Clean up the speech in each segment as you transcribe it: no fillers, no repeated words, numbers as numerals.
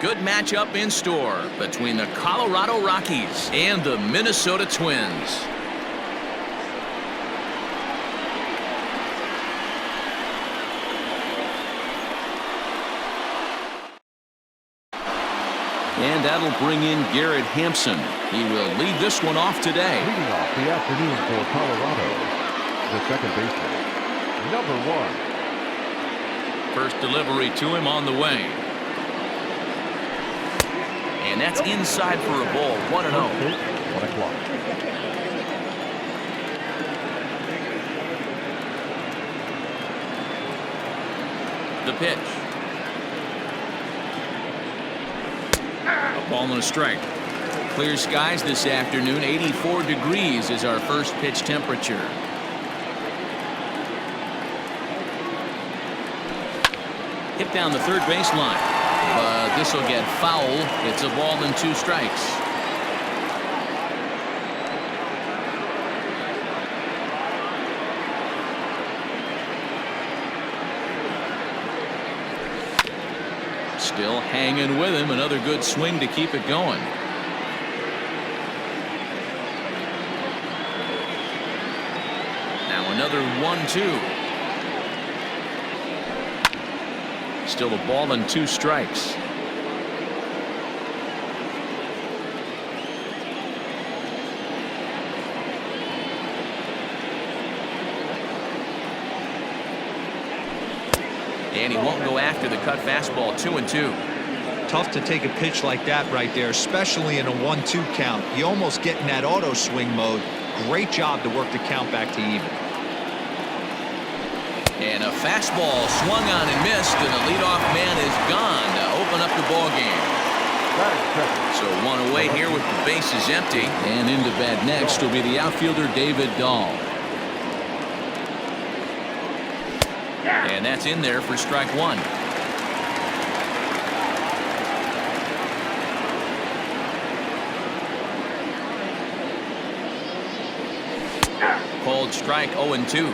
Good matchup in store between the Colorado Rockies and the Minnesota Twins. And that'll bring in Garrett Hampson. He will lead this one off today. Leading off the afternoon for Colorado, the second baseman, number 1. First delivery to him on the way. And that's inside for a ball. 1-0. 1 o'clock. The pitch. A ball and a strike. Clear skies this afternoon. 84 degrees is our first pitch temperature. Hit down the third baseline. But this will get foul. It's a ball and 2 strikes. Still hanging with him. Another good swing to keep it going. Now another 1-2. Still a ball and 2 strikes. And he won't go after the cut fastball. 2-2. Tough to take a pitch like that right there, especially in a 1-2 count. You almost get in that auto swing mode. Great job to work the count back to even. And a fastball swung on and missed, and the leadoff man is gone to open up the ball game. So 1 away here with the bases empty. And into bat next will be the outfielder David Dahl. And that's in there for strike 1. Called strike 0-2.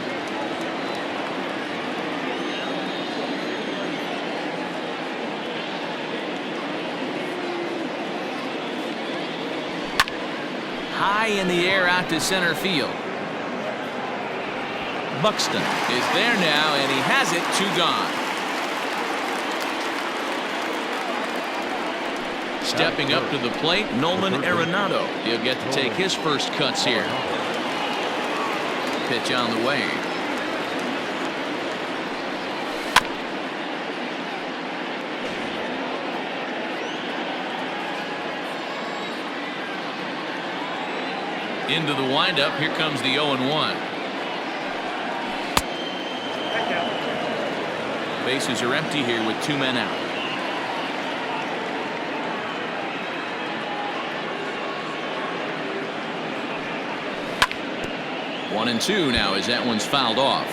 High in the air out to center field. Buxton is there now, and he has it. 2 gone. Stepping up to the plate, Nolan Arenado. He'll get to take his first cuts here. Pitch on the way. Into the windup. Here comes the 0-1. Bases are empty here with 2 men out. One and 2 now as that one's fouled off.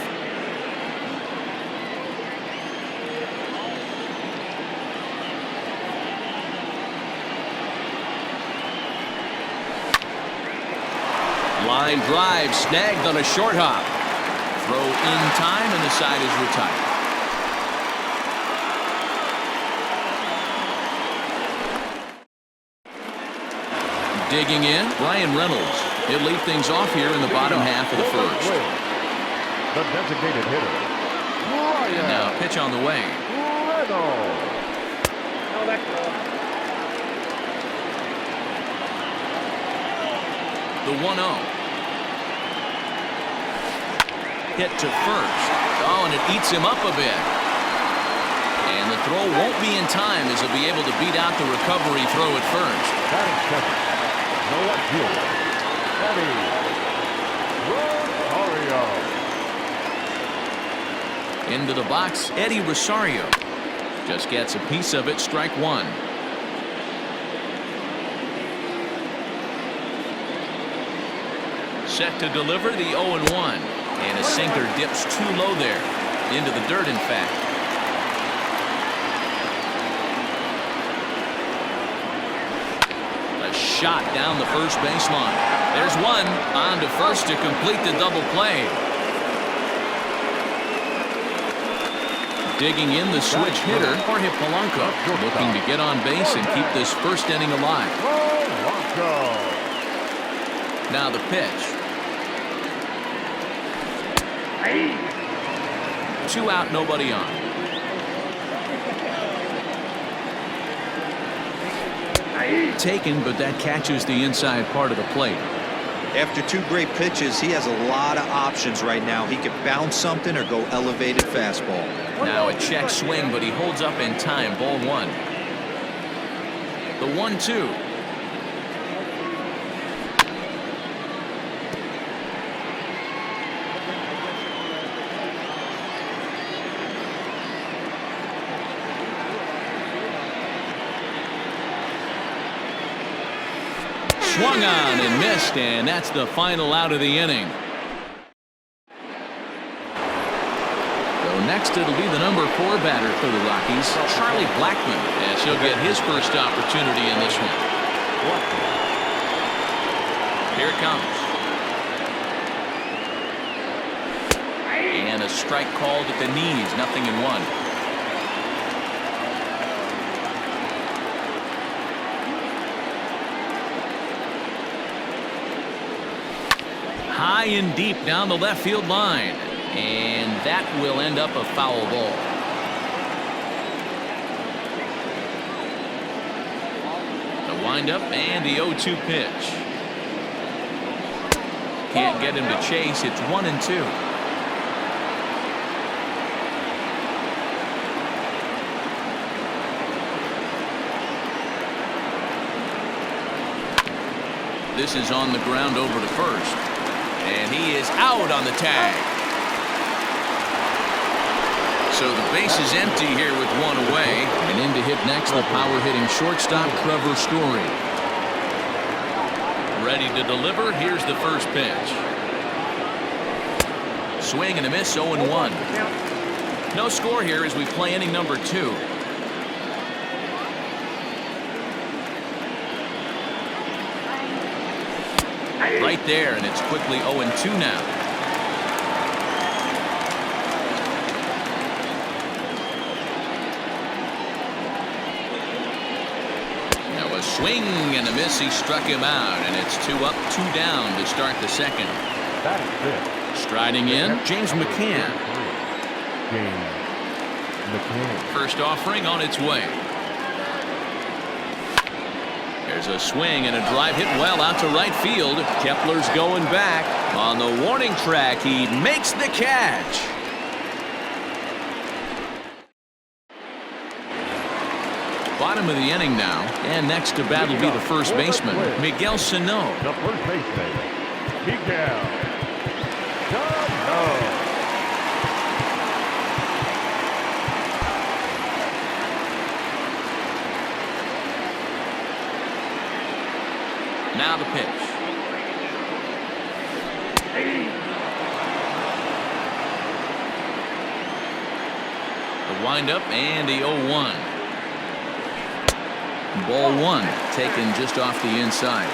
Line drive snagged on a short hop. Throw in time, and the side is retired. Digging in, Ryan Reynolds. He'll lead things off here in the bottom half of the first. The designated hitter. And now pitch on the way. The 1-0. Hit to first. Oh, and it eats him up a bit. And the throw won't be in time as he'll be able to beat out the recovery throw at first. Batting second. No left fielder. Rosario. Into the box, Eddie Rosario. Just gets a piece of it. Strike 1. Set to deliver the 0-1. And a sinker dips too low there. Into the dirt, in fact. A shot down the first baseline. There's one. On to first to complete the double play. Digging in, the switch hitter, Jorge Polanco, looking to get on base and keep this first inning alive. Now the pitch. 2 out, nobody on. Taken, but that catches the inside part of the plate. After 2 great pitches, he has a lot of options right now. He could bounce something or go elevated fastball. Now a check swing, but he holds up in time. Ball 1. The 1-2. Swung on and missed, and that's the final out of the inning. So next it'll be the number 4 batter for the Rockies, Charlie Blackmon, as he'll get his first opportunity in this one. Here it comes. And a strike called at the knees, 0-1. High and deep down the left field line, and that will end up a foul ball. The windup and the 0-2 pitch. Can't get him to chase. It's 1-2. This is on the ground over to first. And he is out on the tag. So the base is empty here with 1 away. And in to hit next, the power-hitting shortstop, Trevor Story. Ready to deliver. Here's the first pitch. Swing and a miss, 0-1. No score here as we play inning number 2. Right there, and it's quickly 0-2 now. Now a swing and a miss. He struck him out, and it's 2 up, 2 down to start the second. Striding in, James McCann. First offering on its way. There's a swing and a drive hit well out to right field. Kepler's going back. On the warning track, he makes the catch. Bottom of the inning now. And next to bat will be the first baseman, Miguel Sano. The first baseman, Miguel Sano. Now the pitch. The windup and the 0-1. Ball 1 taken just off the inside.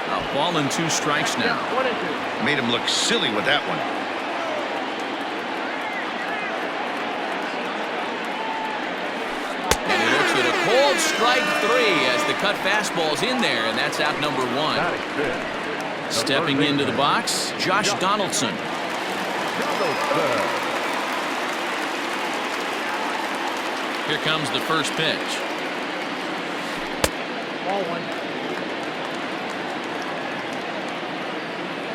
A ball and 2 strikes now. Made him look silly with that one. Cold strike 3 as the cut fastball's in there, and that's out number 1. Stepping into the box, Josh Donaldson. Here comes the first pitch.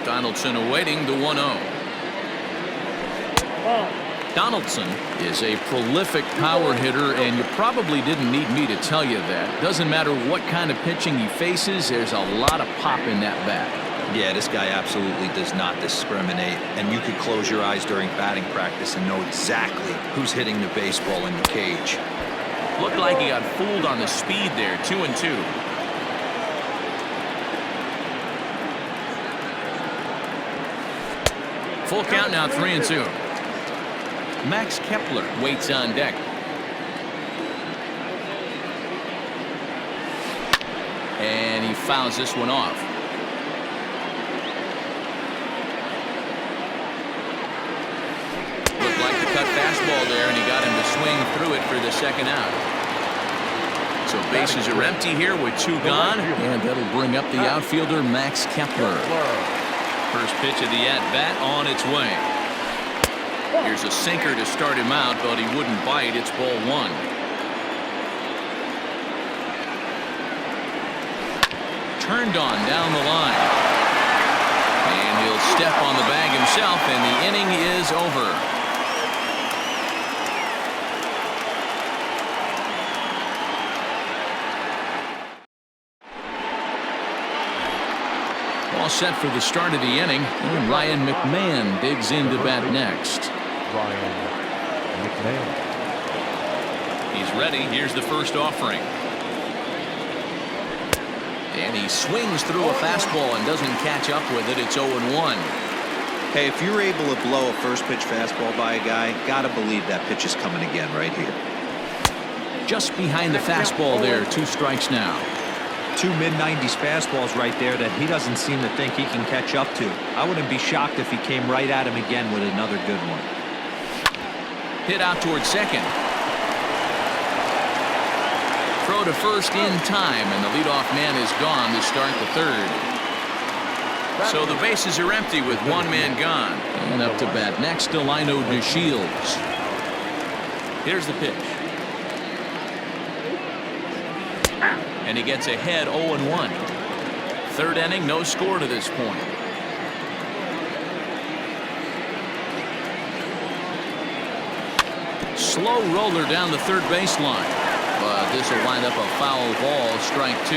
Donaldson awaiting the 1-0. Donaldson is a prolific power hitter, and you probably didn't need me to tell you that. Doesn't matter what kind of pitching he faces, there's a lot of pop in that bat. Yeah, this guy absolutely does not discriminate, and you could close your eyes during batting practice and know exactly who's hitting the baseball in the cage. Looked like he got fooled on the speed there. 2-2. Full count now, 3-2. Max Kepler waits on deck. And he fouls this one off. fastball there, and he got him to swing through it for the second out. So bases are empty here with 2 gone, and that'll bring up the outfielder Max Kepler. First pitch of the at-bat on its way. Here's a sinker to start him out, but he wouldn't bite. It's ball 1. Turned on down the line. And he'll step on the bag himself, and the inning is over. All set for the start of the inning, and Ryan McMahon digs into bat next. Ryan McMahon. He's ready. Here's the first offering. And he swings through a fastball and doesn't catch up with it. It's 0-1. Hey, if you're able to blow a first pitch fastball by a guy, gotta believe that pitch is coming again right here. Just behind the fastball there. 2 strikes now. 2 mid-90s fastballs right there that he doesn't seem to think he can catch up to. I wouldn't be shocked if he came right at him again with another good one. Hit out towards second. Throw to first in time, and the leadoff man is gone to start the third. So the bases are empty with 1 man gone. And up to bat next, Delino DeShields. Here's the pitch. And he gets ahead 0-1. Third inning, no score to this point. Slow roller down the third baseline. But this will wind up a foul ball, strike 2.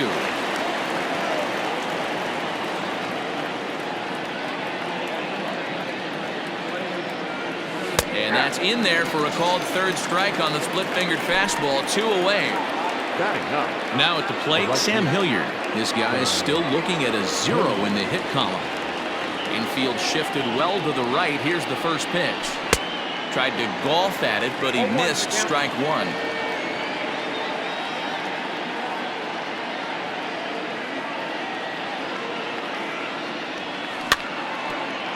And that's in there for a called third strike on the split-fingered fastball. 2 away. Now at the plate, Sam Hilliard. This guy is still looking at a 0 in the hit column. Infield shifted well to the right. Here's the first pitch. Tried to golf at it, but he missed strike 1.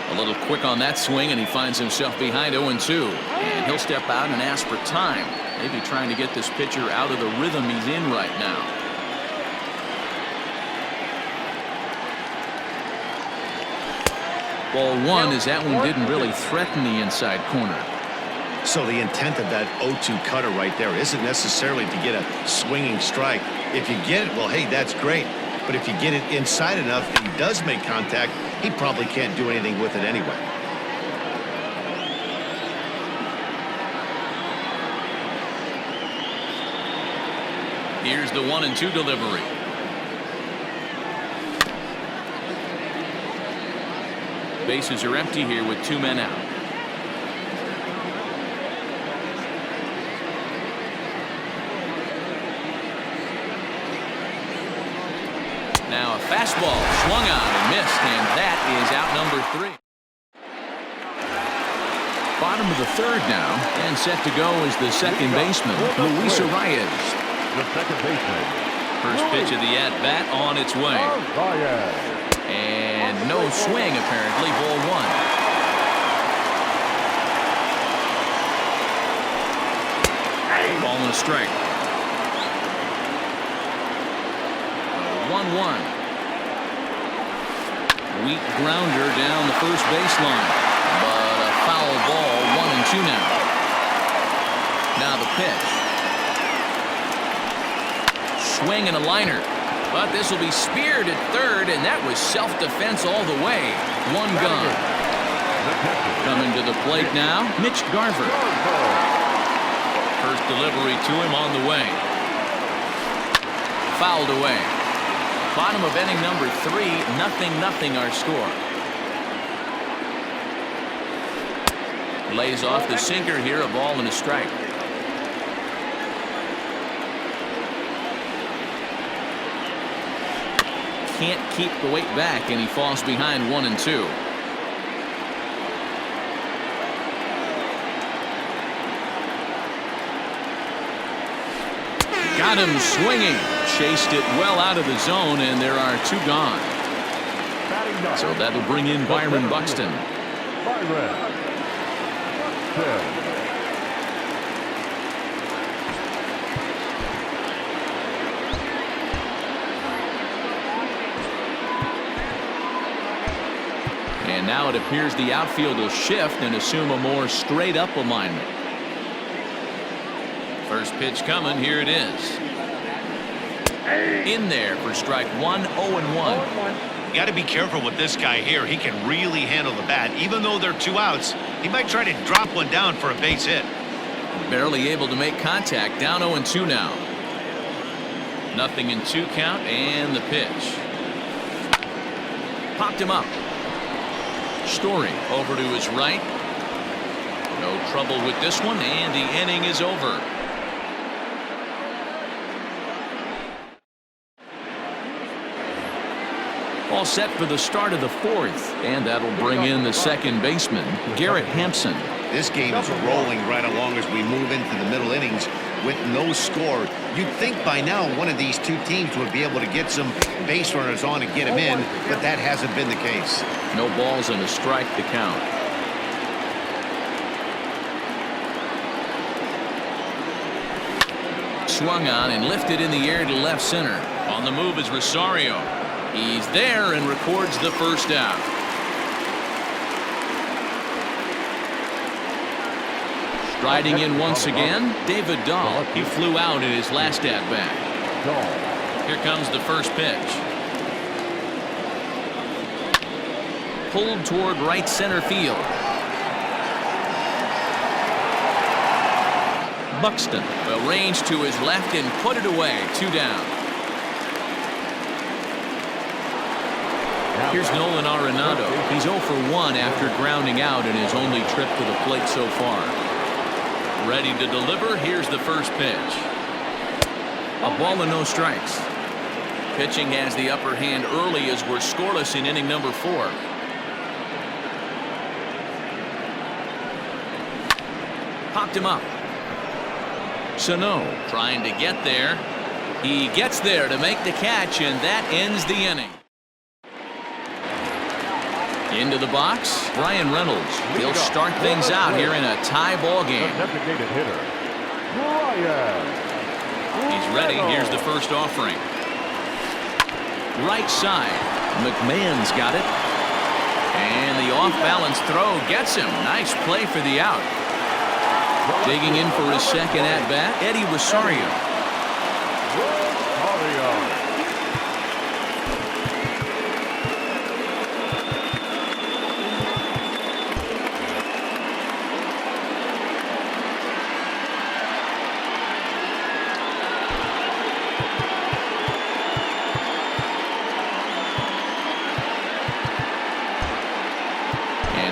A little quick on that swing, and he finds himself behind 0-2. And he'll step out and ask for time. Maybe trying to get this pitcher out of the rhythm he's in right now. Ball 1 as that one didn't really threaten the inside corner. So the intent of that 0-2 cutter right there isn't necessarily to get a swinging strike. If you get it, well, hey, that's great. But if you get it inside enough and he does make contact, he probably can't do anything with it anyway. Here's the 1-2 delivery. Bases are empty here with 2 men out. Now a fastball swung on and missed, and that is out number 3. Bottom of the third now, and set to go is the second baseman, Luis Arias. The second baseman. First pitch of the at-bat on its way. And no swing, apparently. Ball 1. Ball and a strike. 1-1. Weak grounder down the first baseline. But a foul ball. 1-2 now. Now the pitch. Swing and a liner, but this will be speared at third, and that was self-defense all the way. 1 gone. Coming to the plate now, Mitch Garver. First delivery to him on the way. Fouled away. Bottom of inning number 3, 0-0 our score. Lays off the sinker here, a ball and a strike. Can't keep the weight back, and he falls behind 1-2. Got him swinging. Chased it well out of the zone, and there are 2 gone. So that'll bring in Byron Buxton. now it appears the outfield will shift and assume a more straight up alignment. First pitch coming. Here it is. In there for strike one. 0-1. You got to be careful with this guy here. He can really handle the bat. Even though they're 2 outs, he might try to drop one down for a base hit. Barely able to make contact. Down 0-2 now. Nothing in 2 count, and the pitch. Popped him up. Story over to his right. No trouble with this one, and the inning is over. All set for the start of the 4th, and that'll bring in the second baseman, Garrett Hampson. This game is rolling right along as we move into the middle innings with no score. You'd think by now one of these 2 teams would be able to get some base runners on and get them in, but that hasn't been the case. No balls and a strike to count. Swung on and lifted in the air to left center. On the move is Rosario. He's there and records the first out. Striding in once again, David Dahl. He flew out in his last at-bat. Here comes the first pitch. Pulled toward right center field. Buxton will range to his left and put it away. 2 down. Here's Nolan Arenado. He's 0 for 1 after grounding out in his only trip to the plate so far. Ready to deliver. Here's the first pitch. A ball and no strikes. Pitching has the upper hand early as we're scoreless in inning number 4. Popped him up. Sano trying to get there. He gets there to make the catch, and that ends the inning. Into the box, Brian Reynolds. He'll start things out here in a tie ball game. Designated hitter, Brian. He's ready. Here's the first offering. Right side. McMahon's got it. And the off-balance throw gets him. Nice play for the out. Digging in for his second at-bat, Eddie Rosario.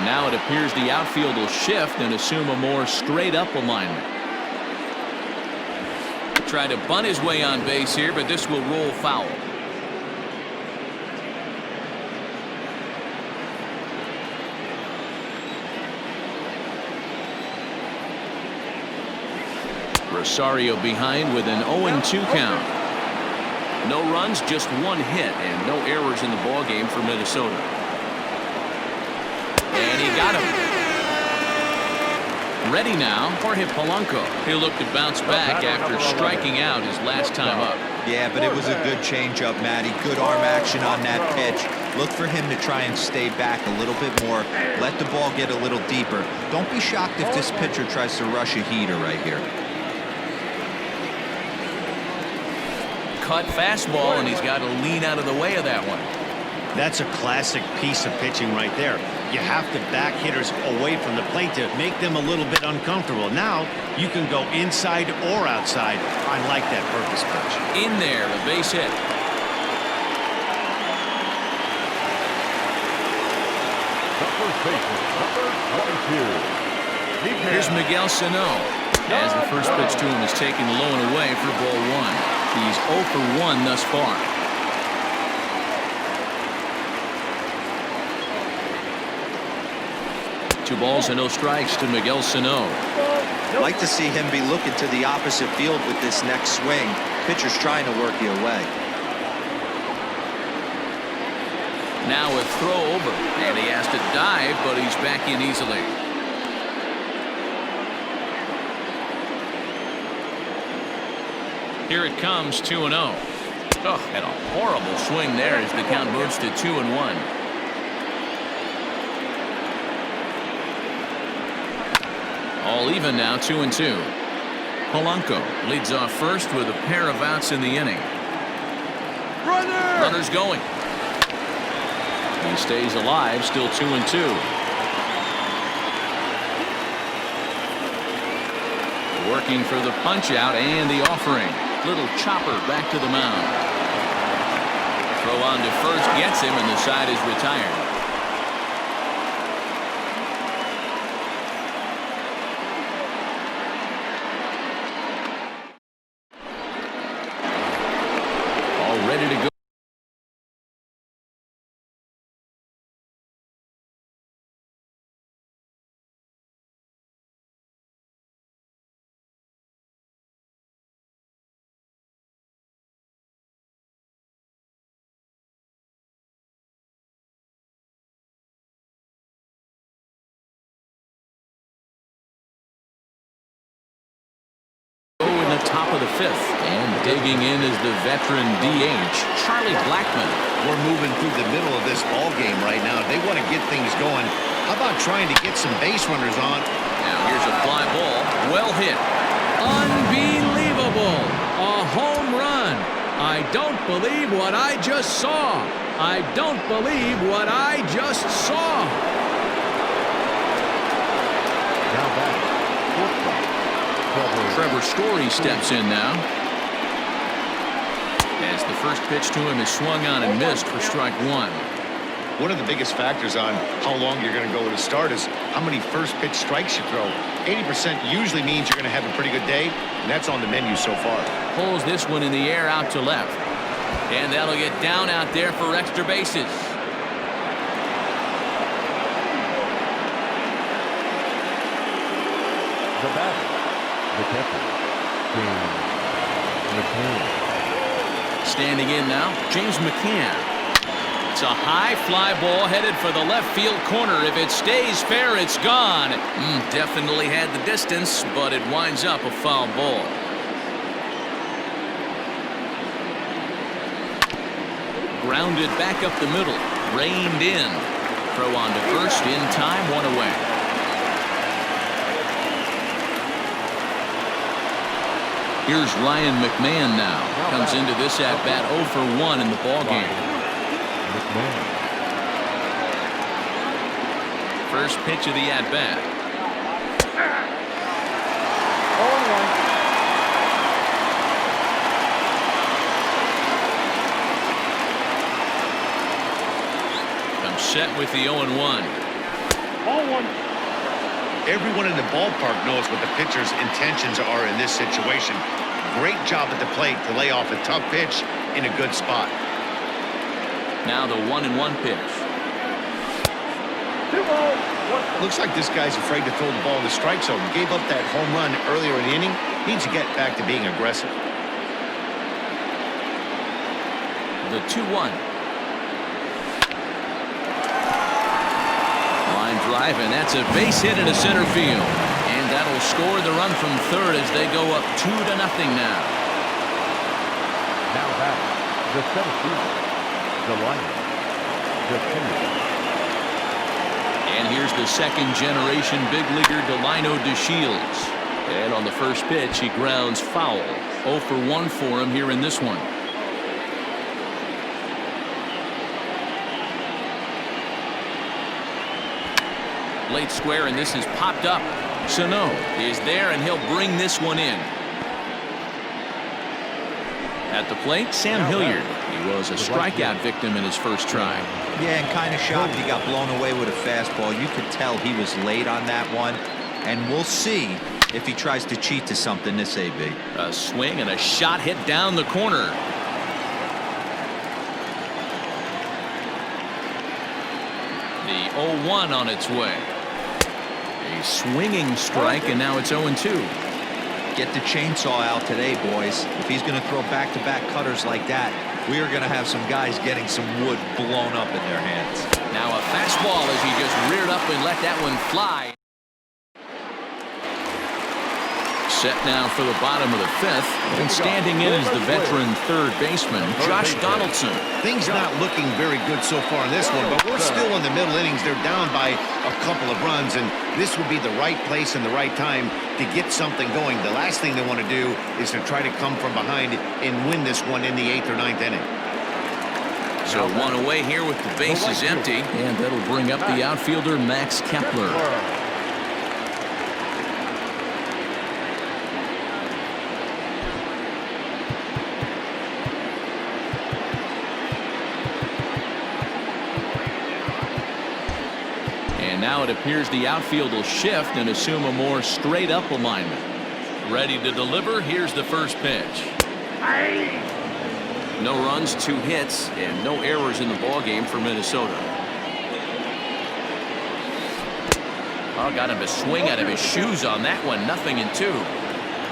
Now it appears the outfield will shift and assume a more straight-up alignment. Try to bunt his way on base here, but this will roll foul. Rosario behind with an 0-2 count. No runs, just 1 hit, and no errors in the ballgame for Minnesota. And he got him. Ready now, Jorge Polanco. He'll look to bounce back after striking out his last time up. Yeah, but it was a good changeup, Matty. Good arm action on that pitch. Look for him to try and stay back a little bit more. Let the ball get a little deeper. Don't be shocked if this pitcher tries to rush a heater right here. Cut fastball, and he's got to lean out of the way of that one. That's a classic piece of pitching right there. You have to back hitters away from the plate to make them a little bit uncomfortable. Now you can go inside or outside. I like that purpose pitch. In there, a base hit. Here's Miguel Sano. As the first pitch to him is taken low and away for ball 1. He's 0 for 1 thus far. Two balls and no strikes to Miguel Sano. Like to see him be looking to the opposite field with this next swing. Pitcher's trying to work you away. Now a throw over, and he has to dive, but he's back in easily. Here it comes, 2-0. Oh, and a horrible swing there as the count moves to 2-1. All even now, 2-2. Polanco leads off first with a pair of outs in the inning. Runner's going. He stays alive, still 2-2. Working for the punch out and the offering. Little chopper back to the mound. Throw on to first gets him, and the side is retired. All ready to go. Top of the fifth, and digging in is the veteran DH Charlie Blackmon. We're moving through the middle of this ball game right now. They want to get things going. How about trying to get some base runners on? Now here's a fly ball, well hit. Unbelievable! A home run! I don't believe what I just saw. I don't believe what I just saw. Now back, shortstop, Trevor Story steps in now. As the first pitch to him is swung on and missed for strike one. One of the biggest factors on how long you're going to go with a start is how many first pitch strikes you throw. 80% usually means you're going to have a pretty good day, and that's on the menu so far. Pulls this one in the air out to left. And that'll get down out there for extra bases. the batter, the catcher, James McCann. Standing in now, James McCann. It's a high fly ball headed for the left field corner. If it stays fair, it's gone. Definitely had the distance, but it winds up a foul ball. Grounded back up the middle. Reined in. Throw on to first in time, one away. Here's Ryan McMahon now. Comes into this at-bat 0 for 1 in the ballgame. First pitch of the at-bat. 0-1. Comes set with the 0-1. 0-1. Everyone in the ballpark knows what the pitcher's intentions are in this situation. Great job at the plate to lay off a tough pitch in a good spot. Now the 1-1 pitch. Looks like this guy's afraid to throw the ball in the strike zone. Gave up that home run earlier in the inning. Needs to get back to being aggressive. The 2-1. Line drive, and that's a base hit into center field. And that'll score the run from third as they go up 2-0 now. Now back, the center field, the Lions, the Kennedy. And here's the second-generation big leaguer Delino DeShields. And on the first pitch, he grounds foul. 0 for 1 for him here in this one. Late square, and this is popped up. Sano is there, and he'll bring this one in. At the plate, Sam Hilliard. He was a strikeout victim in his first try. Yeah, and kind of shocked he got blown away with a fastball. You could tell he was late on that one. And we'll see if he tries to cheat to something this AB. A swing and a shot hit down the corner. The 0-1 on its way. A swinging strike, and now it's 0-2. Get the chainsaw out today, boys. If he's going to throw back-to-back cutters like that, we are going to have some guys getting some wood blown up in their hands. Now a fastball as he just reared up and let that one fly. Set now for the bottom of the fifth. And standing in is the veteran third baseman, Josh Donaldson. Things not looking very good so far in this one, but we're still in the middle innings. They're down by a couple of runs, and this would be the right place and the right time to get something going. The last thing they want to do is to try to come from behind and win this one in the 8th or 9th inning. So one away here with the bases empty, and that'll bring up the outfielder, Max Kepler. And now it appears the outfield will shift and assume a more straight-up alignment. Ready to deliver. Here's the first pitch. No runs, 2 hits, and no errors in the ballgame for Minnesota. Oh, got him to swing out of his shoes on that one. 0-2.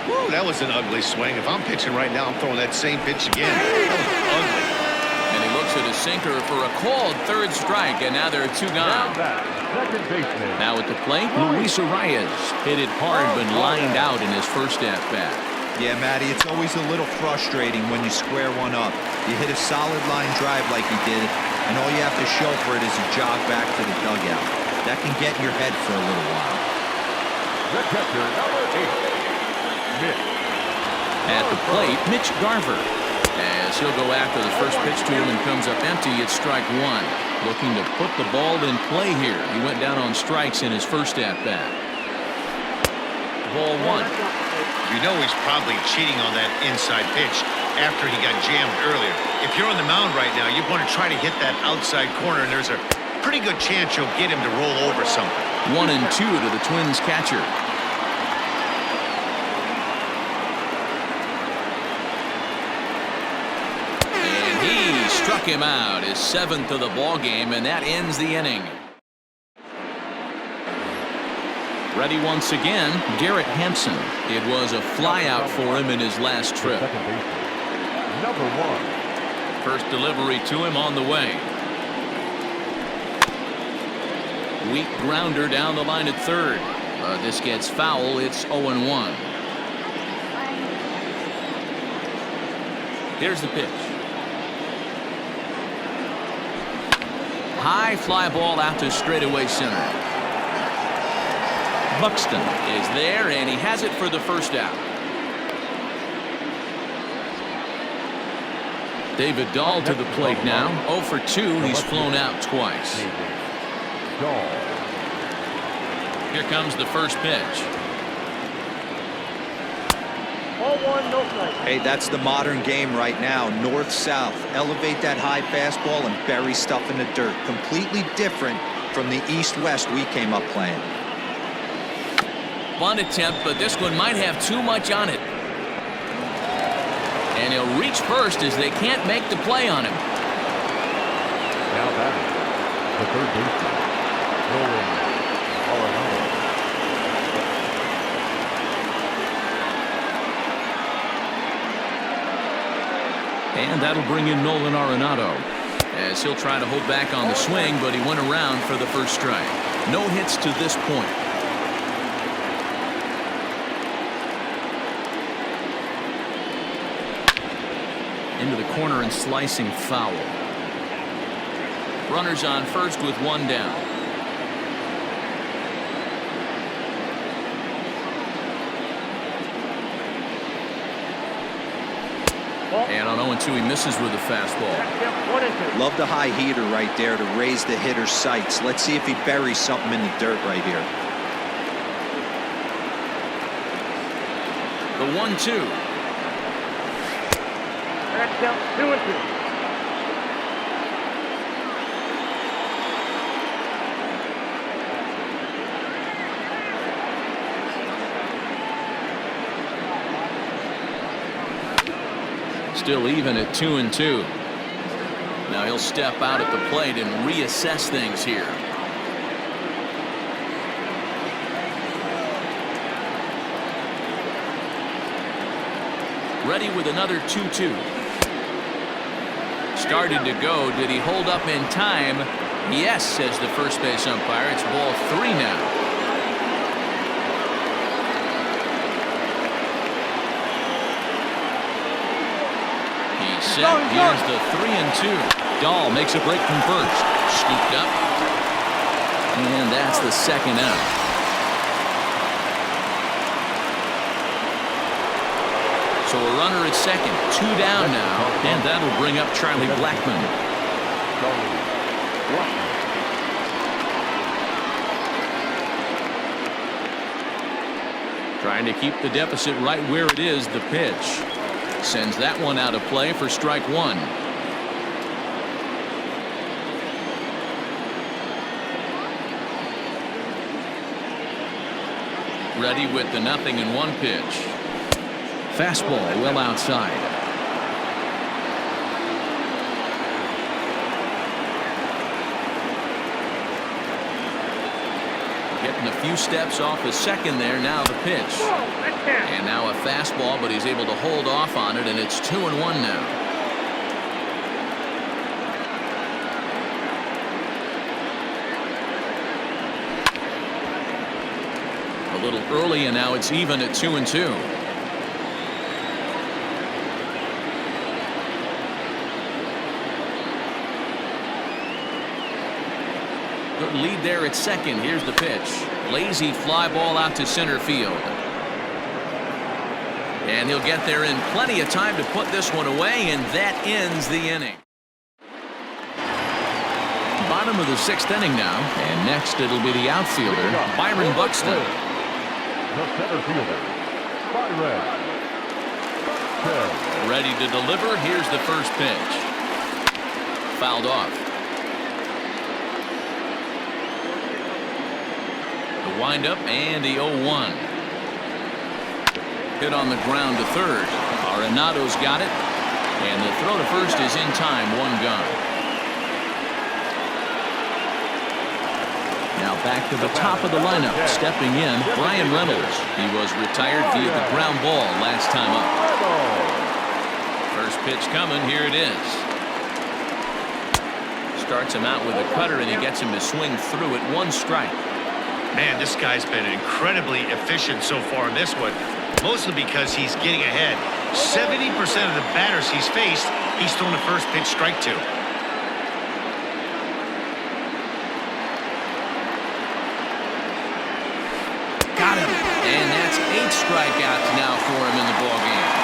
Woo, that was an ugly swing. If I'm pitching right now, I'm throwing that same pitch again. That was ugly. And he looks at his sinker for a called third strike, and now there are 2 gone. Now at the plate, Luis Arias hit it hard but lined out in his first at-bat. Yeah, Matty, it's always a little frustrating when you square one up. You hit a solid line drive like he did, and all you have to show for it is a jog back to the dugout. That can get in your head for a little while. The catcher, number 8, Mitch. At the plate, Mitch Garver. As he'll go after the first pitch to him and comes up empty, it's strike 1. Looking to put the ball in play here. He went down on strikes in his first at-bat. Ball 1. You know he's probably cheating on that inside pitch after he got jammed earlier. If you're on the mound right now, you want to try to hit that outside corner, and there's a pretty good chance you'll get him to roll over something. 1-2 to the Twins catcher. And he struck him out, his 7th of the ball game, and that ends the inning. Ready once again, Garrett Hampson. It was a flyout for him in his last trip. Second baseman, number 1. First delivery to him on the way. Weak grounder down the line at third. This gets foul. It's 0-1. Here's the pitch. High fly ball out to straightaway center. Buxton is there, and he has it for the first out. David Dahl to the plate now. 0 for 2. He's flown out twice. Here comes the first pitch. Hey, that's the modern game right now. North-south. Elevate that high fastball and bury stuff in the dirt. Completely different from the east-west we came up playing. Bunt attempt, but this one might have too much on it. And he'll reach first as they can't make the play on him. Now batting, the third baseman, Nolan Arenado. And that'll bring in Nolan Arenado, as he'll try to hold back on the swing, but he went around for the first strike. No hits to this point. Into the corner and slicing foul. Runners on first with 1 down. And on 0-2 he misses with a fastball. Love the high heater right there to raise the hitter's sights. Let's see if he buries something in the dirt right here. The 1-2. That's down 2-2. Still even at 2-2. Now he'll step out at the plate and reassess things here. Ready with another 2-2. Started to go. Did he hold up in time? Yes, says the first base umpire. It's ball 3 now. set. Here's the 3-2. Dahl makes a break from first. Scooped up. And that's the second out. So a runner at second. 2 down now. And that'll bring up Charlie Blackmon. Trying to keep the deficit right where it is. The pitch sends that one out of play for strike one. Ready with the 0-1 pitch. Fastball well outside. Getting a few steps off his second there. Now the pitch. And now a fastball, but he's able to hold off on it, and it's 2-1 now. A little early, and now it's even at 2-2. Good lead there at second. Here's the pitch. Lazy fly ball out to center field. And he'll get there in plenty of time to put this one away, and that ends the inning. Bottom of the 6th inning now, and next it'll be the outfielder, Byron Buxton. The center fielder, Byron. Ready to deliver. Here's the first pitch. Fouled off. The windup and the 0-1. Hit on the ground to third. Arenado's got it. And the throw to first is in time. 1 gone. Now back to the top of the lineup. Stepping in, Brian Reynolds. He was retired via the ground ball last time up. First pitch coming. Here it is. Starts him out with a cutter, and he gets him to swing through it. 1 strike. Man, this guy's been incredibly efficient so far in this one, mostly because he's getting ahead. 70% of the batters he's faced, he's thrown a first pitch strike to. Got him. And that's 8 strikeouts now for him in the ballgame.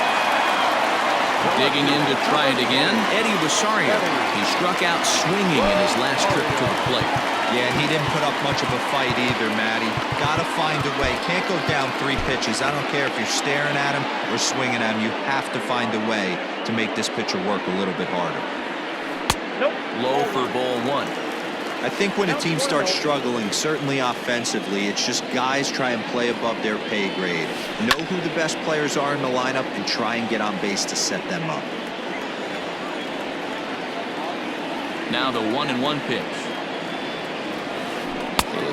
Digging in to try it again, Eddie Rosario. He struck out swinging in his last trip to the plate. Yeah, he didn't put up much of a fight either, Matty. Got to find a way. Can't go down 3 pitches. I don't care if you're staring at him or swinging at him. You have to find a way to make this pitcher work a little bit harder. Low for ball 1. I think when a team starts struggling, certainly offensively, it's just guys try and play above their pay grade. Know who the best players are in the lineup and try and get on base to set them up. Now the 1-1 pitch.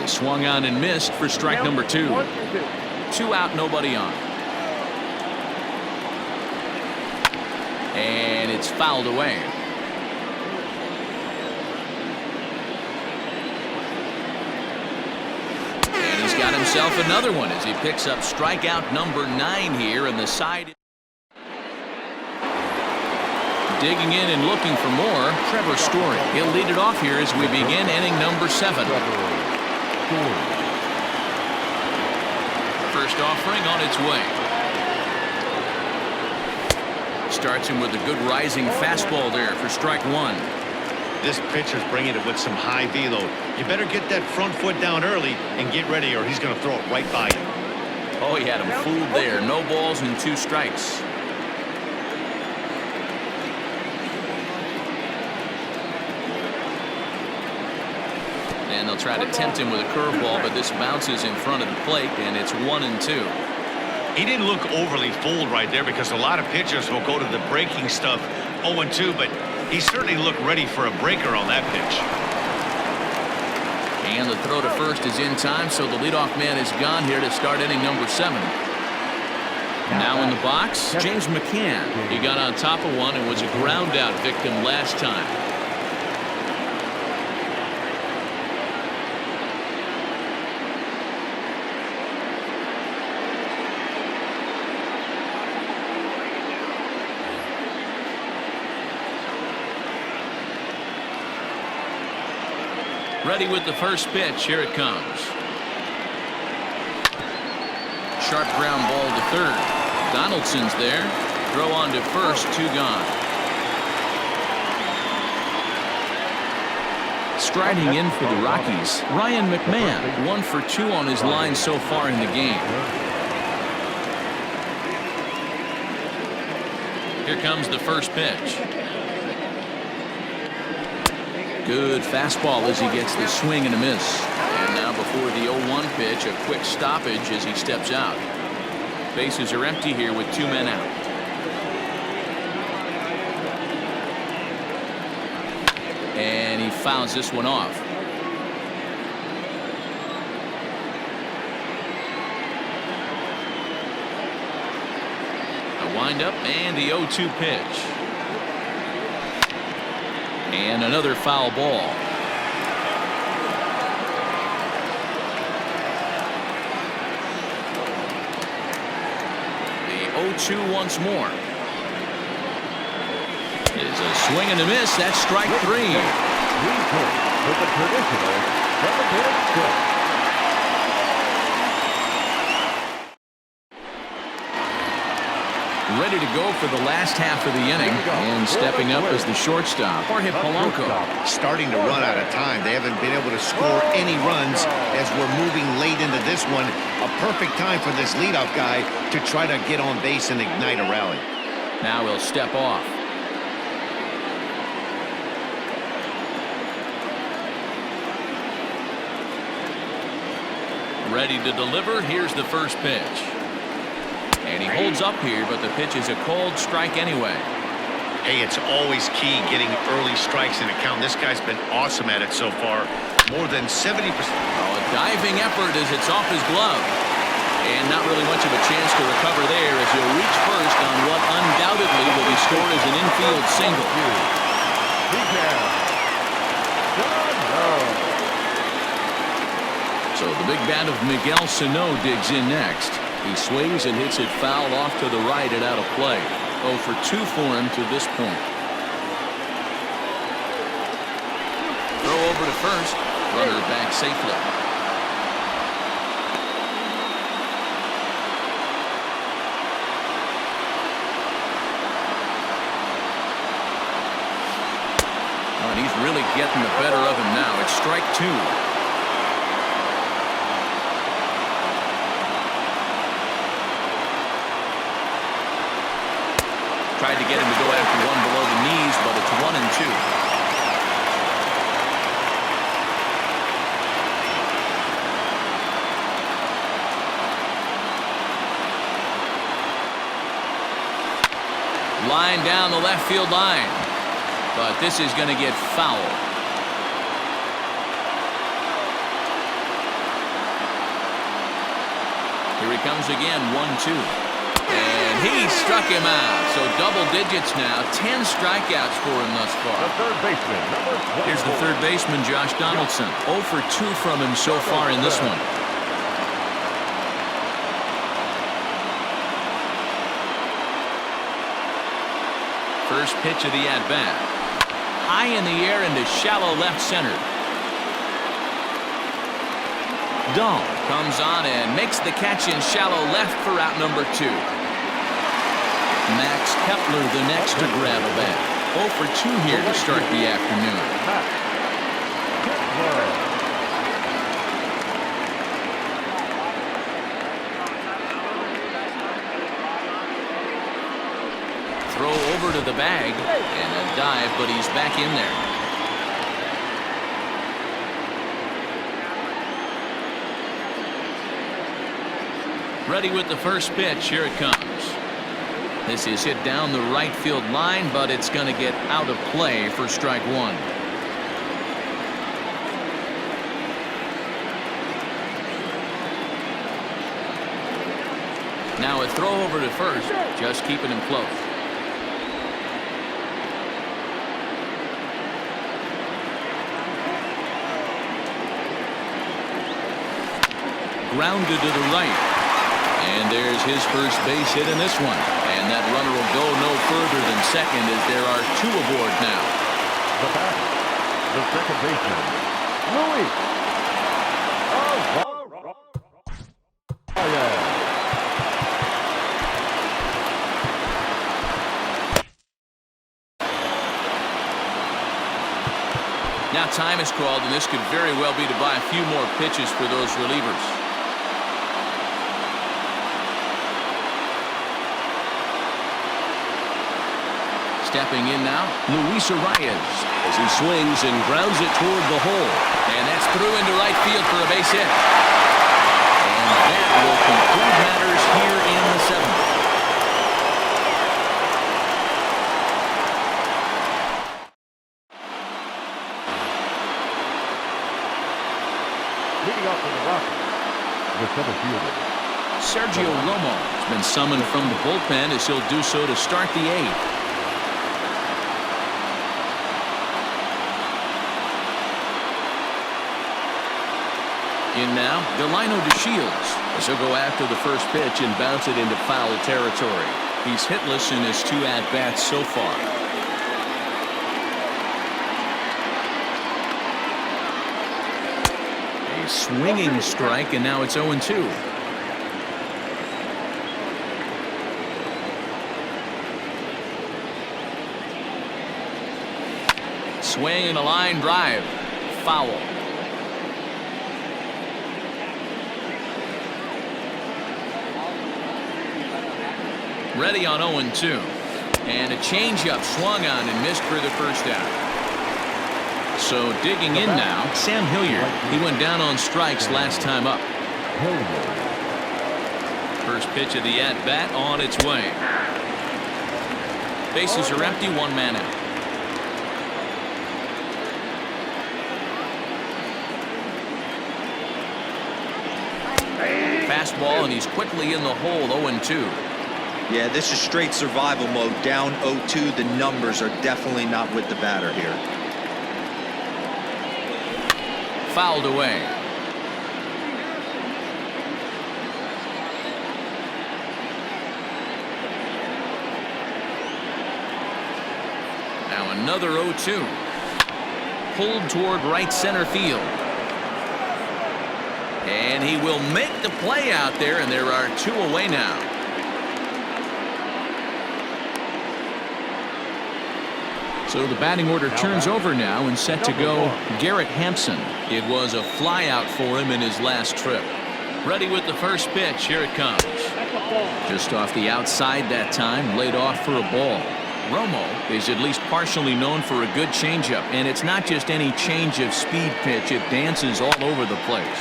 Swung on and missed for strike number 2. 2 out, nobody on. And it's fouled away. And he's got himself another one as he picks up strikeout number 9 here in the side. Digging in and looking for more, Trevor Story. He'll lead it off here as we begin inning number 7. First offering on its way. Starts him with a good rising fastball there for strike 1. This pitcher's bringing it with some high velo. You better get that front foot down early and get ready, or he's going to throw it right by you. Oh, he had him fooled there. No balls and 2 strikes. And they'll try to tempt him with a curveball, but this bounces in front of the plate, and it's 1-2. He didn't look overly fooled right there because a lot of pitchers will go to the breaking stuff 0-2, but he certainly looked ready for a breaker on that pitch. And the throw to first is in time, so the leadoff man is gone here to start inning number 7. Now in the box, James McCann. He got on top of one and was a ground out victim last time. Ready with the first pitch. Here it comes. Sharp ground ball to third. Donaldson's there. Throw on to first. 2 gone. Striding in for the Rockies, Ryan McMahon, 1 for 2 on his line so far in the game. Here comes the first pitch. Good fastball as he gets the swing and a miss. And now before the 0-1 pitch, a quick stoppage as he steps out. Bases are empty here with 2 men out. And he fouls this one off. A windup and the 0-2 pitch. And another foul ball. The 0-2 once more. Is a swing and a miss. That's strike 3. With the traditional 7-pitch. Ready to go for the last half of the inning, and stepping up as the shortstop, Jorge Polanco. Starting to run out of time. They haven't been able to score any runs as we're moving late into this one. A perfect time for this leadoff guy to try to get on base and ignite a rally. Now he'll step off. Ready to deliver. Here's the first pitch. And he holds up here, but the pitch is a cold strike anyway. Hey, it's always key getting early strikes in a count. This guy's been awesome at it so far. More than 70%. Oh, a diving effort as it's off his glove. And not really much of a chance to recover there as he'll reach first on what undoubtedly will be scored as an infield single. So the big bat of Miguel Sano digs in next. He swings and hits it foul off to the right and out of play. 0 for 2 for him to this point. Throw over to first. Runner back safely. Oh, and he's really getting the better of him now. It's strike 2. Tried to get him to go after one below the knees, but it's 1-2. Line down the left field line, but this is going to get foul. Here he comes again, 1-2. And he struck him out. So double digits now. 10 strikeouts for him thus far. The third baseman, number 24. Here's the third baseman, Josh Donaldson. 0 for 2 from him so far in this one. First pitch of the at-bat. High in the air into shallow left center. Dahl comes on and makes the catch in shallow left for out number 2. Max Kepler the next to grab a bat. 0 for 2 here to start the afternoon. Throw over to the bag and a dive, but he's back in there. Ready with the first pitch. Here it comes. This is hit down the right field line, but it's going to get out of play for strike 1. Now a throw over to first, just keeping him close. Grounded to the right. And there's his first base hit in this one. And that runner will go no further than second as there are 2 aboard now. The batter, the second baseman, Louis. Now time is called, and this could very well be to buy a few more pitches for those relievers. Stepping in now, Luis Arias, as he swings and grounds it toward the hole. And that's through into right field for a base hit. And that will conclude matters here in the seventh. Leading up for the Rockies, the center fielder. Sergio Romo has been summoned from the bullpen as he'll do so to start the eighth. In now, Delino DeShields as he'll go after the first pitch and bounce it into foul territory. He's hitless in his 2 at-bats so far. A swinging strike, and now it's 0-2. Swing and a line drive. Foul. Ready on 0-2. And a changeup swung on and missed for the first out. So digging in now, Sam Hilliard. He went down on strikes last time up. First pitch of the at-bat on its way. Bases are empty, 1 man out. Fastball, and he's quickly in the hole, 0-2. Yeah, this is straight survival mode. Down 0-2. The numbers are definitely not with the batter here. Fouled away. Now another 0-2. Pulled toward right center field. And he will make the play out there, and there are 2 away now. So the batting order turns over now, and set to go Garrett Hampson. It was a flyout for him in his last trip. Ready with the first pitch. Here it comes. Just off the outside that time, laid off for a ball. Romo is at least partially known for a good changeup, and it's not just any change of speed pitch. It dances all over the place.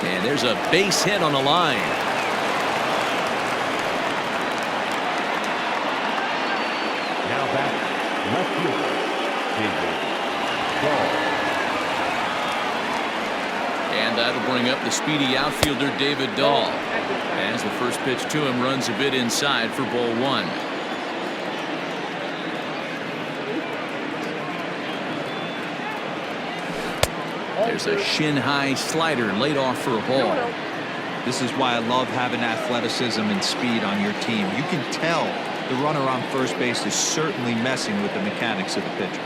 And there's a base hit on the line. Now back, left fielder, David Dahl. And that'll bring up the speedy outfielder David Dahl, as the first pitch to him runs a bit inside for ball 1. There's a shin-high slider laid off for a ball. This is why I love having athleticism and speed on your team. You can tell the runner on first base is certainly messing with the mechanics of the pitcher.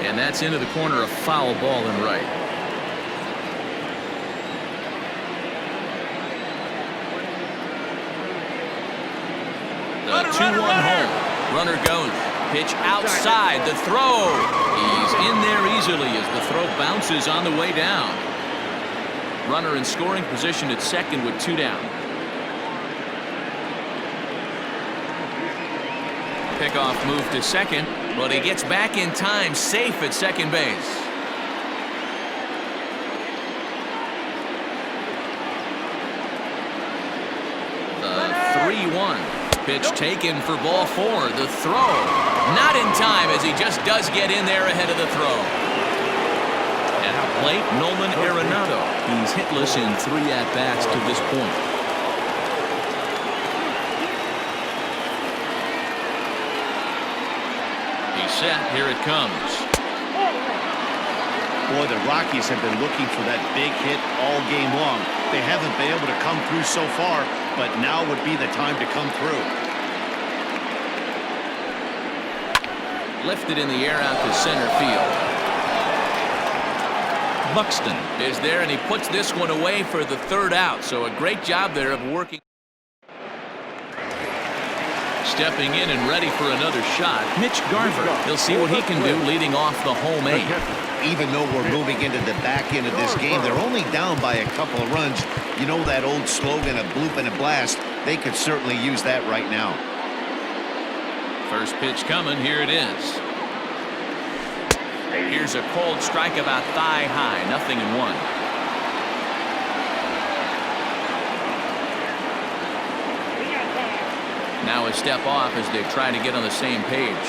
And that's into the corner, a foul ball and right. The 2-1 home. Runner goes. Pitch outside. The throw. He's in there easily as the throw bounces on the way down. Runner in scoring position at second with 2 down. Pickoff move to second, but he gets back in time, safe at second base. The 3-1. Pitch taken for ball 4. The throw. Not in time as he just does get in there ahead of the throw. At the plate, Nolan Arenado. He's hitless in 3 at-bats to this point. He's set. Here it comes. Boy, the Rockies have been looking for that big hit all game long. They haven't been able to come through so far, but now would be the time to come through. Lifted in the air out to center field. Buxton is there, and he puts this one away for the third out. So a great job there of working. Stepping in and ready for another shot, Mitch Garver. He'll see what he can do leading off the home 8. Even though we're moving into the back end of this game, they're only down by a couple of runs. You know that old slogan, a bloop and a blast? They could certainly use that right now. First pitch coming. Here it is. Here's a cold strike about thigh high. 0-1. Now a step off as they try to get on the same page.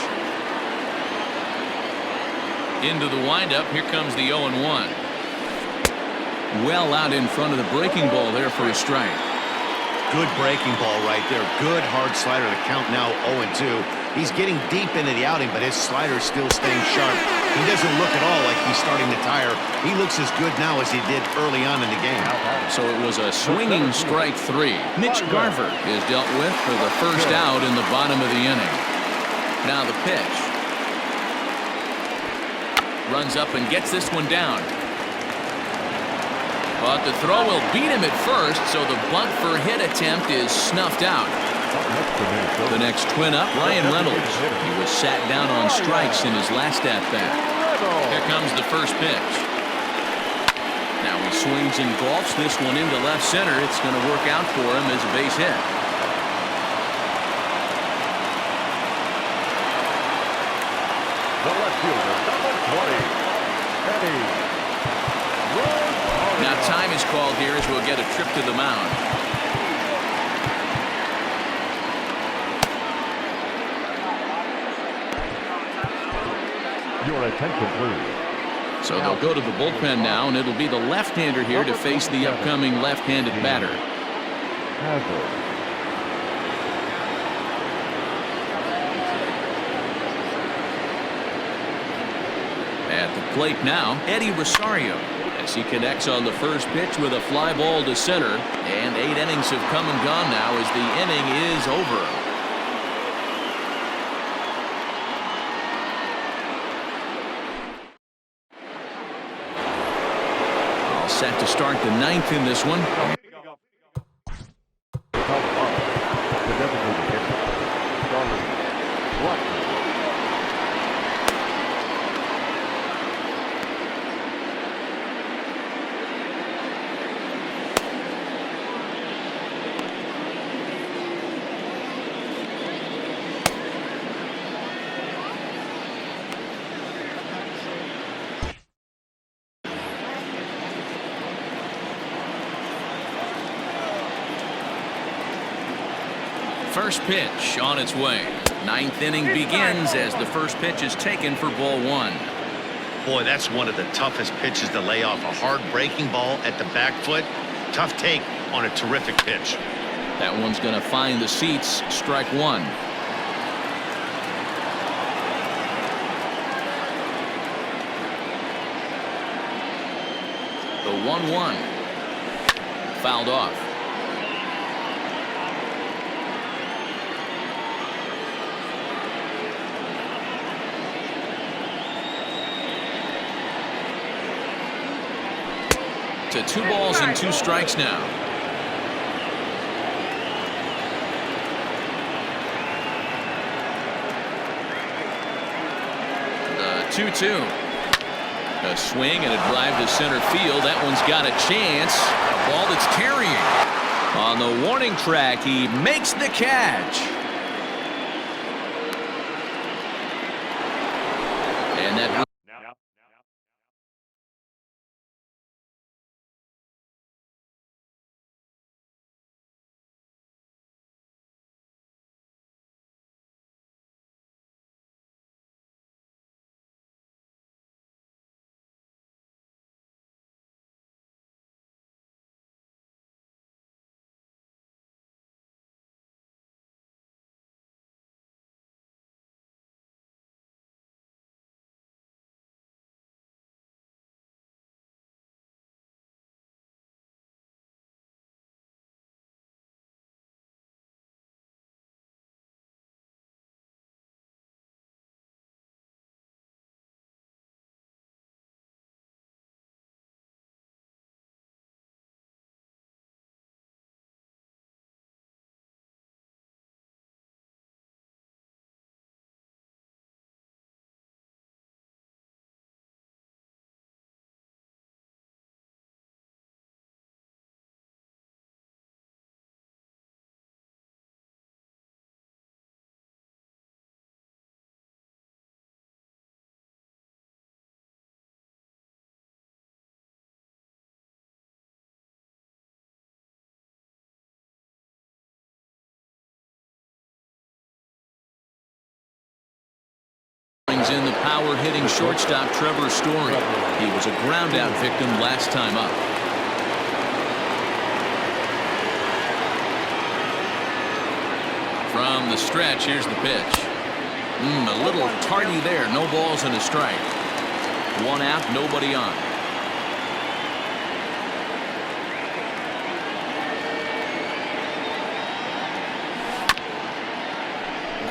Into the windup. Here comes the 0-1. Well out in front of the breaking ball there for a strike. Good breaking ball right there. Good hard slider. The count now 0-2. He's getting deep into the outing, but his slider's still staying sharp. He doesn't look at all like he's starting to tire. He looks as good now as he did early on in the game. So it was a swinging strike 3. Mitch Garver is dealt with for the first out in the bottom of the inning. Now the pitch. Runs up and gets this one down. But the throw will beat him at first, so the bunt for hit attempt is snuffed out. The next twin up, Ryan Reynolds. He was sat down on strikes in his last at-bat. Here comes the first pitch. Now he swings and golfs this one into left center. It's going to work out for him as a base hit. The left fielder, number 20, Eddie. Now time is called here as we'll get a trip to the mound. Your attention, please. So they'll go to the bullpen now, and it'll be the left-hander here to face the upcoming left-handed batter. Hazard. At the plate now, Eddie Rosario, as he connects on the first pitch with a fly ball to center. And 8 innings have come and gone now as the inning is over. All set to start the 9th in this one. Colorado. The designated hitter. Charlie Blackman. First pitch on its way. 9th inning begins as the first pitch is taken for ball 1. Boy, that's one of the toughest pitches to lay off. A hard breaking ball at the back foot. Tough take on a terrific pitch. That one's going to find the seats. Strike 1. The 1-1. Fouled off. To 2 balls and 2 strikes now. The 2-2. A swing and a drive to center field. That one's got a chance. A ball that's carrying. On the warning track, he makes the catch. And that power-hitting shortstop Trevor Story. He was a ground-out victim last time up. From the stretch, here's the pitch. A little tardy there. No balls and a strike. One out, nobody on.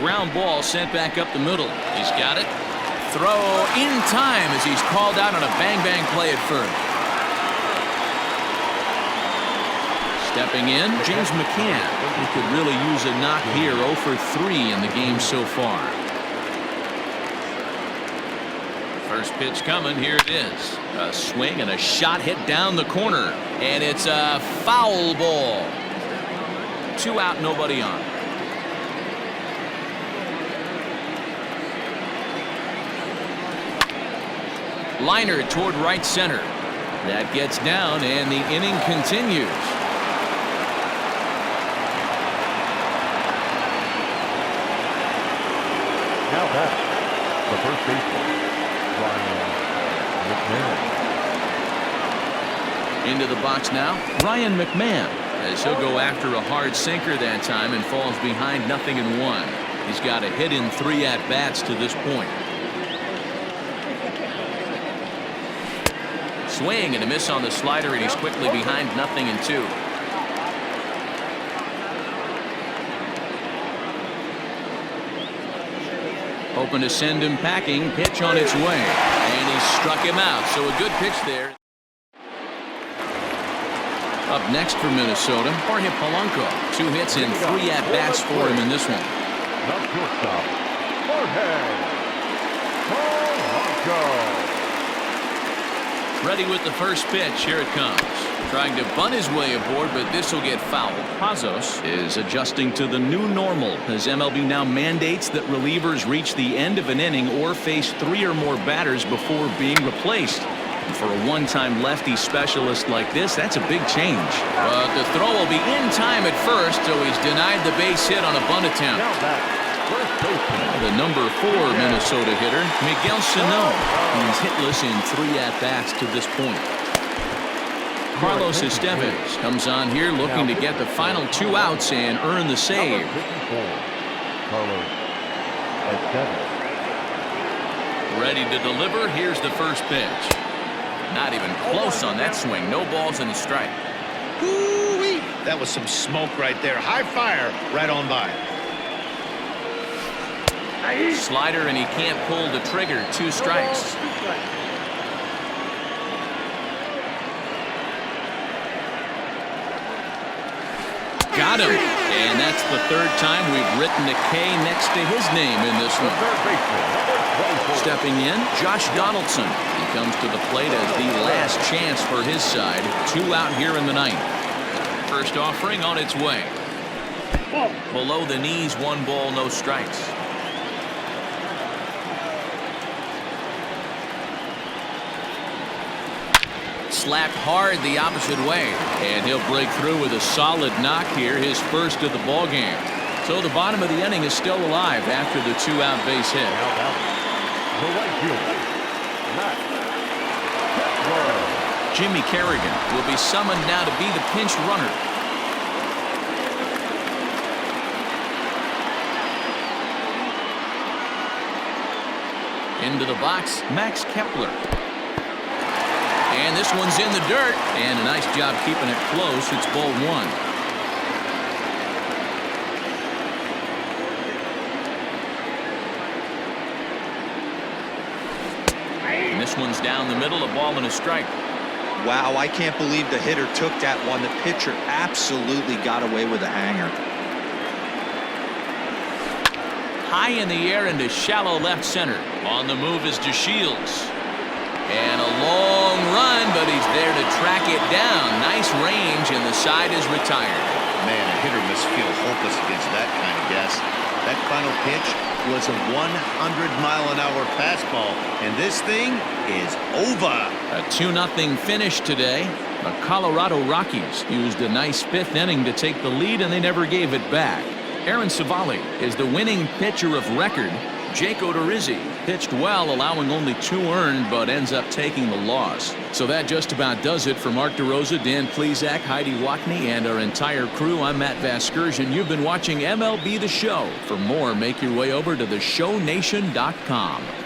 Ground ball sent back up the middle. He's got it. Throw in time as he's called out on a bang-bang play at first. Stepping in, James McCann. He could really use a knock here. 0 for 3 in the game so far. First pitch coming. Here it is. A swing and a shot hit down the corner. And it's a foul ball. 2 out, nobody on. Liner toward right center. That gets down, and the inning continues. Now back, the first baseman, Ryan McMahon. Into the box now, Ryan McMahon, as he'll go after a hard sinker that time and falls behind 0-1. He's got a hit in 3 at-bats to this point. Swing and a miss on the slider, and he's quickly behind 0-2. Hoping to send him packing. Pitch on its way, and he struck him out. So a good pitch there. Up next for Minnesota, Jorge Polanco. 2 hits and 3 at-bats for him in this one. Now shortstop, Jorge Polanco. Ready with the first pitch. Here it comes. Trying to bunt his way aboard, but this will get fouled. Pazos is adjusting to the new normal as MLB now mandates that relievers reach the end of an inning or face 3 or more batters before being replaced. And for a one-time lefty specialist like this, that's a big change. But the throw will be in time at first, so he's denied the base hit on a bunt attempt. Now back, first baseman, The number 4 Minnesota hitter, Miguel Sano. He's hitless in 3 at-bats to this point. Carlos Estevez comes on here looking to get the final 2 outs and earn the save. Carlos Estevez. Ready to deliver. Here's the first pitch. Not even close on that swing. No balls and a strike. Woo-wee. That was some smoke right there. High fire right on by. Slider, and he can't pull the trigger. 2 strikes. Got him. And that's the 3rd time we've written a K next to his name in this one. Stepping in, Josh Donaldson. He comes to the plate as the last chance for his side. 2 out here in the 9th. First offering on its way. Below the knees, 1 ball, no strikes. Slapped hard the opposite way, and he'll break through with a solid knock here, his first of the ball game. So the bottom of the inning is still alive after the 2-out base hit. The right fielder, Matt Kepler. Jimmy Kerrigan will be summoned now to be the pinch runner. Into the box, Max Kepler. And this one's in the dirt, and a nice job keeping it close. It's ball 1. And this one's down the middle, a ball and a strike. Wow, I can't believe the hitter took that one. The pitcher absolutely got away with a hanger. High in the air into shallow left center. On the move is DeShields. And a long run, but he's there to track it down. Nice range, and the side is retired. Man, a hitter must feel hopeless against that kind of gas. That final pitch was a 100-mile-an-hour fastball, and this thing is over. A 2-0 finish today. The Colorado Rockies used a nice 5th inning to take the lead, and they never gave it back. Aaron Savali is the winning pitcher of record. Jake Odorizzi pitched well, allowing only 2 earned, but ends up taking the loss. So that just about does it for Mark DeRosa, Dan Plesac, Heidi Watney, and our entire crew. I'm Matt Vasgersian. You've been watching MLB The Show. For more, make your way over to theshownation.com.